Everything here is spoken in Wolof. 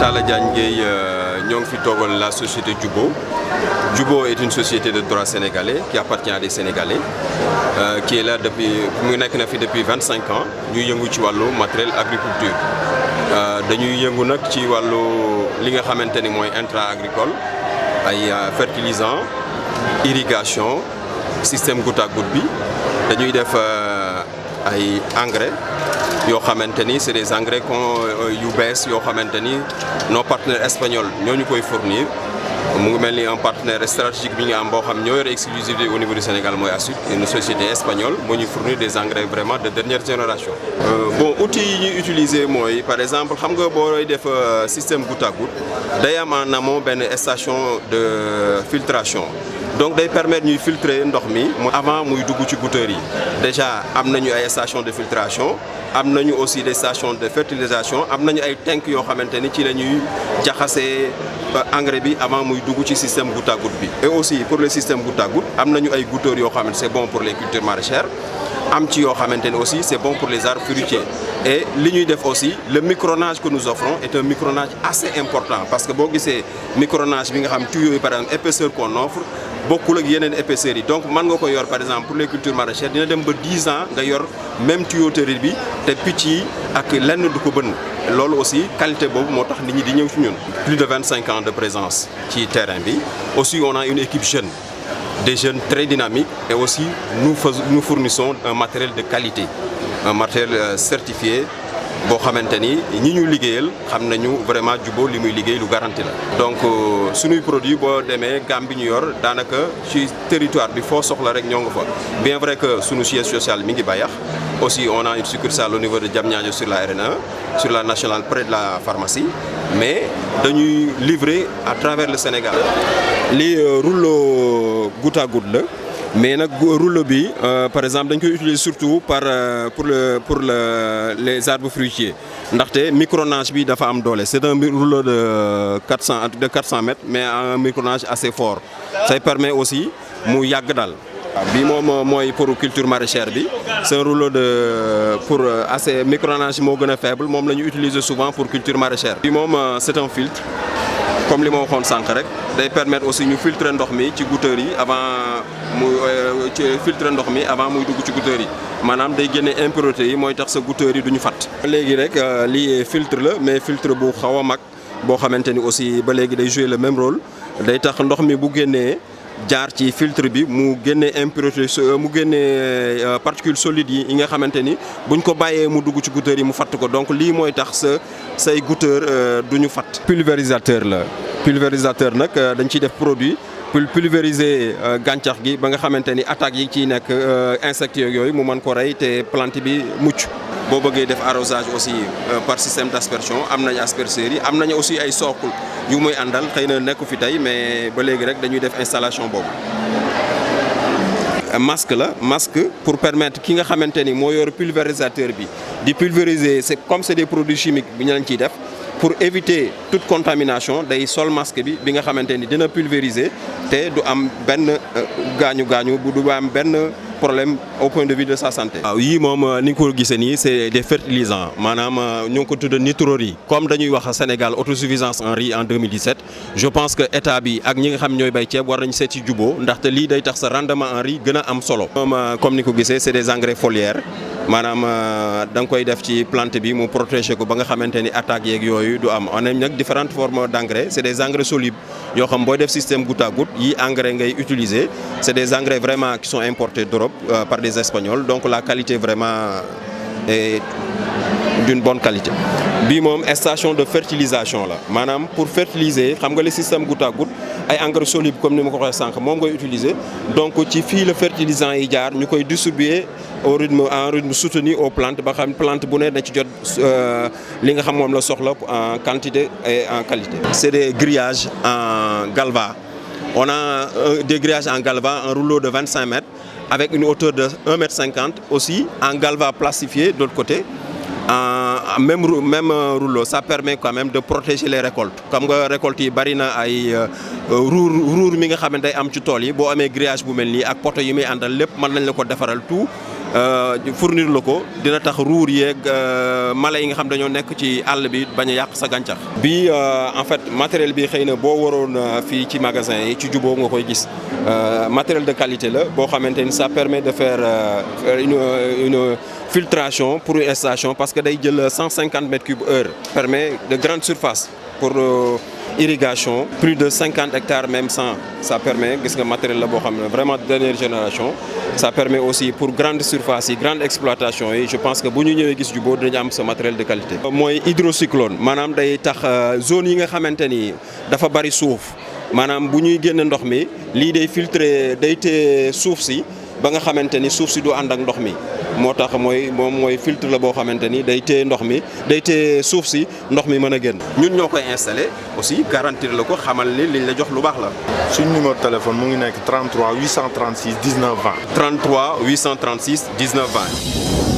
Talla Diagne Gueye ñoo ngi fi toogal la société Djubo. Djubo est une société de droit sénégalais qui appartient à des Sénégalais qui est là depuis mu nekk na fi depuis 25 ans ñuy yëngu ci wàllu matériel agriculture dañuy yëngu nag ci wàllu li nga xamante ni mooy intrant agricole ay fertilisants irrigation système goutte à goutte bi dañuy def ay engrais yoo xamante ni c'est des engrais yu bees yoo xamante ni nos partenaires espagnols ñoo ñu koy fournir mu ngi mel ni un partenaire stratégique bi nga am boo xam ñoo yor exclusivité au niveau du Sénégal mooy ASUD une société espagnole moo ñuy fournir des engrais vraiment de dernière génération. Bon outils yi ñuy utiliser mooy par exemple xam nga booy def système goutte à goutte day am en amont benn station de filtration. Donc day permettre ñuy filtrer ndox mi avant muy dugg ci goutteur yi déjà am nañu ay stations de filtration am nañu aussi des stations de fertilisation am nañu ay tank yoo xamante ni ci la ñuy jaxasee engrais bi avant muy dugg ci système goutte à goutte bi. Et aussi pour le système goutte à goutte am nañu ay goutteurs yoo xamante c'est bon pour les cultures maraîchères am ci yoo xamante ni aussi c'est bon pour les arbres fruitiers. Et li ñuy def aussi le micronage que nous offrons est un micronage assez important parce que boo gisee micronage bi nga xam tuyaux yi par exemple épaisseur qu'on offre bokkul ak yeneen épaisseurs yi donc mën nga ko yor par exemple pour les cultures maraîchères dina dem ba 10 ans nga yor même tuyauterie bi te picc yi ak lenn du ko bënn loolu aussi qualité boobu moo tax nit ñi di ñëw ci ñun. Plus de 25 ans de présence ci terrain bi aussi on a une équipe jeune des jeunes très dynamiques et aussi nous fournissons un matériel de qualité un matériel certifié boo xamante ni ñi ñu liggéeyal xam nañu vraiment Djubo li muy liggéey lu garanti la. Donc suñuy produit boo demee gamme bi ñu yor daanaka ci territoire bi foo soxla rek ñoo nga fa bien vrai que suñu siège social mi ngi Bayax aussi on a une succursale au niveau de Diamniadio sur la RN1 sur la nationale près de la pharmacie mais dañuy livrer à travers le Sénégal. Lii rouleau goutte à goutte la. Mais nag rouleau bi par exemple dañ koy utiliser surtout pour les arbres fruitiers ndaxte micronage bi dafa am doole c'est un rouleau de 400 mètres mais un micronage assez fort ça permet aussi mu yàgg daal. Bi moom mooy pour culture maraîchère bi c'est un rouleau pour assez micronage moo gën a faible moom la ñu utiliser souvent pour culture maraîchère. Bi moom c'est un filtre comme li ma waxoon sànq rek day permettre aussi ñu filtrer ndox mi ci goutteur yi avant muy dugg ci goutteur yi maanaam day génne impureté yi mooy tax sa goutteur yi du ñu fàtt. Léegi rek lii filtre la mais filtre bu xaw a mag boo xamante ni aussi ba léegi day jouer le même rôle day tax ndox mi bu génnee jaar ci filtre bi mu génnee impureté mu génnee particules solides yi nga xamante ni buñ ko bàyyee mu dugg ci goutteur yi mu fatt ko donc lii mooy tax say goutteur du ñu fatt. Pulvérisateur la pulvérisateur nag dañ ciy def produit pulvériser gàncax gi ba nga xamante ni attaques yi ciy nekk insectes yooyu mu mën ko rey te plante bi mucc. Boo bëggee def arrosage aussi par système d'aspersion am nañu asperceurs yi am nañu aussi ay socle yu muy àndal xëy na nekku fi tey mais ba léegi rek dañuy def installation boobu. Masque la masque pour permettre ki nga xamante ni moo yor pulvérisateur bi di pulvériser c'est des produits chimiques bi ñu leen ciy def pour éviter toute contamination day sol masque bi nga xamante ni dina pulvériser te du am benn gaañu bu du am benn problème au point de vue de sa santé. waaw yii moom ni nga ko gisee nii c'est des fertilisants maanaam ñu ngi ko tudd nitrori comme dañuy wax Sénégal autosuffisance en riz en 2017 je pense que état bi ak ñi nga xam ñooy bay ceeb war nañu seet ci Djubo ndaxte lii day tax sa rendement en riz gën a am solo. moom comme ni ko gisee c'est des engrais foliaires maanaam da nga koy def ci plante bi mu protéger ko ba nga xamante ni attaques yeeg yooyu du am on a nag différentes formes d'engrais c'est des engrais solubles yoo xam booy def système goutte à goutte yi engrais ngay utiliser c'est des engrais vraiment qui sont importés d'Europe par des Espagnols donc la qualité vraiment est d'une bonne qualité. Bii moom station de fertilisation la maanaam pour fertiliser xam nga le système goutte à goutte ay engrais solubles comme ni ma ko waxee sànq moom ngay utiliser donc ci fii la fertilisant yi jaar ñu koy distribuer en rythme soutenu aux plantes ba xam plante bu ne da ci jot li nga xam moom la soxla en quantité et en qualité. C'est des grillages en galva. On a des grillages en galva, un rouleau de 25 mètres avec une hauteur de 1,50 m aussi en galva plastifié de l'autre côté. Même rouleau, ça permet quand même de protéger les récoltes. Comme nga récolte yi bari na ay ruur mi nga xam ne day am ci tool yi boo amee grillage bu mel nii ak poto yi muy àndal lépp mën nañ la ko defaral tout fournir la ko dina tax ruur yeeg mala yi nga xam dañoo nekk ci àll bi bañ a yàq sa gàncax. bi en fait matériel bi xëy na boo waroon fii ci magasin yi ci Jubo nga koy gis matériel de qualité la boo xamante ni ça permet de faire une filtration pour une station parce que day jël 150 mètres cubes heure permet de grande surface pour irrigation plus de 50 hectares même 100 ça permet gis nga matériel la boo xam ne vraiment dernière génération ça permet aussi pour grande surface yi grande exploitation yi je pense que bu ñu ñëwee gis Jubo dinañu am ce matériel de qualité. mooy hydrocyclone maanaam day tax zone yi nga xamante ni dafa bari suuf maanaam bu ñuy génn ndox mi lii day filtrer day tee suuf si ba nga xamante ni suuf si du ànd ak ndox mi moo tax moom mooy filtre la boo xamante ni day téye ndox mi day téye suuf si ndox mi mën a génn. ñun ñoo koy installé aussi garantir la ko xamal ni liñ la jox lu baax la. suñu numéro de téléphone mu ngi nekk 33 836 19 20. 33 836 19 20.